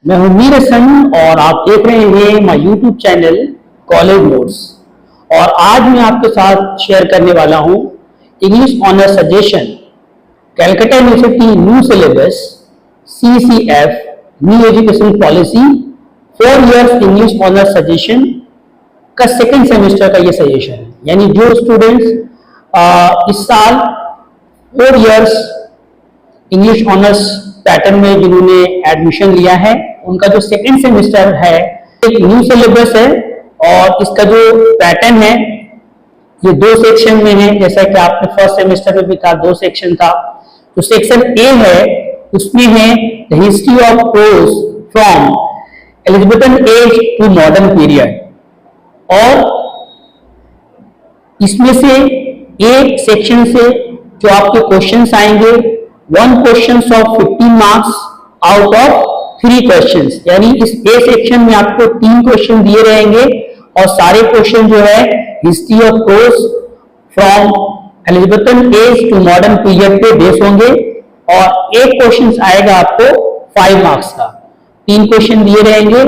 मैं हूं मीर हसन और आप देख रहे हैं my YouTube channel college notes. और आज मैं आपके साथ शेयर करने वाला हूं English honour suggestion Calcutta university new syllabus CCF new education policy 4 years English honour suggestion का सेकेंड सेमेस्टर का ये सजेशन है। यानी जो स्टूडेंट्स इस साल 4 इयर्स इंग्लिश ऑनर्स पैटर्न में जिन्होंने एडमिशन लिया है उनका जो सेकेंड सेमेस्टर है एक न्यू सिलेबस है और इसका जो पैटर्न है ये 2 सेक्शन में है। जैसा कि आपने फर्स्ट सेमेस्टर में भी था 2 सेक्शन था। तो सेक्शन ए है उसमें है the history of prose from Elizabethan age to modern period और इसमें से एक सेक्शन से जो आपके क्वेश्चंस आएंगे 1 question of 15 marks out of 3 questions. यानी इस ए सेक्शन में आपको 3 क्वेश्चन दिए रहेंगे और सारे क्वेश्चन जो है history of prose from Elizabethan age to modern period पे बेस होंगे और एक क्वेश्चन आएगा आपको 5 मार्क्स का। 3 क्वेश्चन दिए रहेंगे,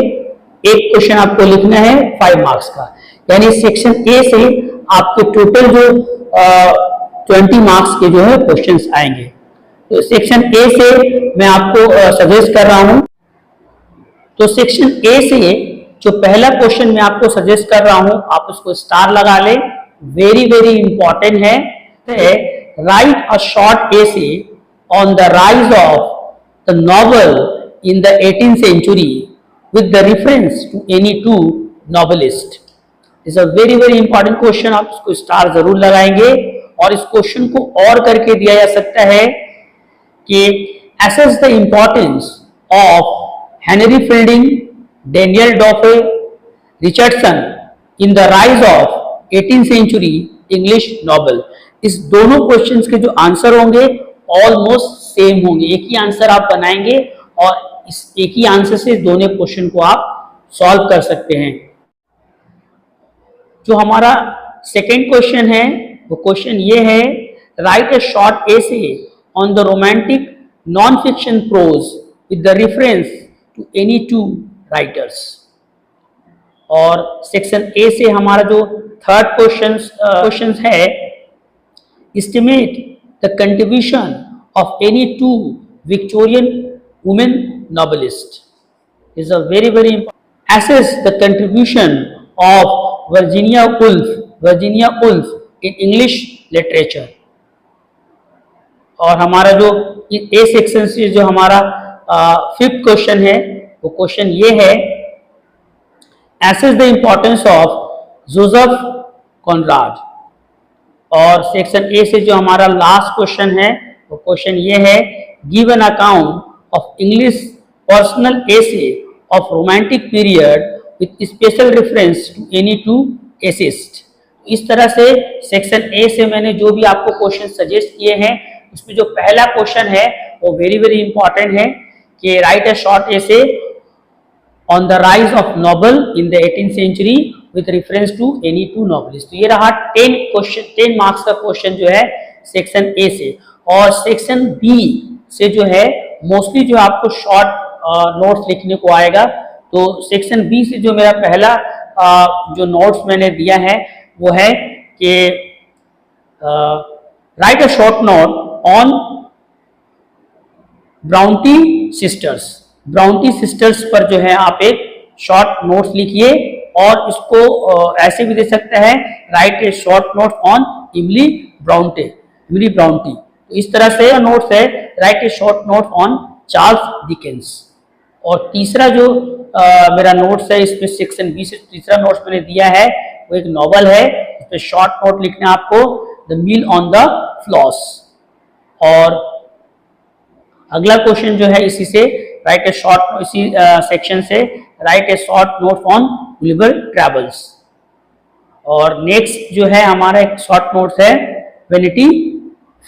एक क्वेश्चन आपको लिखना है 5 मार्क्स का। यानी सेक्शन ए से आपके टोटल जो 20 मार्क्स के जो है क्वेश्चंस आएंगे। तो सेक्शन ए से मैं आपको सजेस्ट कर रहा हूं। तो सेक्शन ए से जो पहला क्वेश्चन मैं आपको सजेस्ट कर रहा हूं आप उसको स्टार लगा ले, वेरी वेरी इंपॉर्टेंट है। Right a short essay on the rise of the novel in the 18th century with the reference to any 2 novelists। Is a very very important question, आप इसको स्टार जरूर लगाएंगे। और इस question को और करके दिया जा सकता है कि assess the importance of Henry Fielding, Daniel Defoe, Richardson in the rise of 18th century English novel। इस दोनों क्वेश्चंस के जो आंसर होंगे ऑलमोस्ट सेम होंगे, एक ही आंसर आप बनाएंगे और इस एक ही आंसर से दोनों क्वेश्चन को आप सॉल्व कर सकते हैं। जो हमारा सेकेंड क्वेश्चन है वो क्वेश्चन ये है right a short essay on the romantic non-fiction prose with the reference to any 2 writers। और सेक्शन ए से हमारा जो थर्ड क्वेश्चन है estimate the contribution of any 2 Victorian women novelists। is a very very important। assess the contribution of Virginia Woolf in English literature। और हमारा जो A section से जो हमारा 5th क्वेश्चन है वो क्वेश्चन ये है assess the importance of Joseph Conrad. और सेक्शन ए से जो हमारा लास्ट क्वेश्चन है वो क्वेश्चन ये है give an account of English personal essay of romantic period with special reference to any 2 essayist. इस तरह से सेक्शन ए से मैंने जो भी आपको क्वेश्चन सजेस्ट किए हैं उसमें जो पहला क्वेश्चन है वो वेरी वेरी इंपॉर्टेंट है कि right a short essay on the rise of novel in the 18th century with reference to any 2 novelist. तो ये रहा 10 मार्क्स का क्वेश्चन जो है सेक्शन ए से। और सेक्शन बी से जो है मोस्टली जो आपको शॉर्ट नोट्स लिखने को आएगा। तो सेक्शन बी से जो मेरा पहला जो नोट्स मैंने दिया है वो है कि right a short note on Bronte sisters. Bronte sisters पर जो है आप एक शॉर्ट नोट्स लिखिए और इसको ऐसे भी दे सकता है right a short note on इमली ब्राउंटी। तो इस तरह से नोट्स है right a short note on Charles Dickens. और तीसरा जो मेरा नोट्स है इसमें सेक्शन बी से तीसरा नोट्स मैंने दिया है वो एक नॉवल है, इस पर शॉर्ट नोट लिखना है आपको the mill on the Floss. और अगला क्वेश्चन जो है इसी से राइट ए शॉर्ट इसी सेक्शन से write a short note on Gulliver travels. और नेक्स्ट जो है हमारा एक शॉर्ट नोट्स है वेनिटी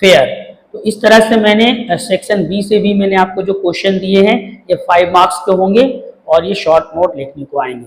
फेयर। तो इस तरह से मैंने सेक्शन बी से भी मैंने आपको जो क्वेश्चन दिए हैं ये 5 मार्क्स के होंगे और ये शॉर्ट नोट लिखने को आएंगे।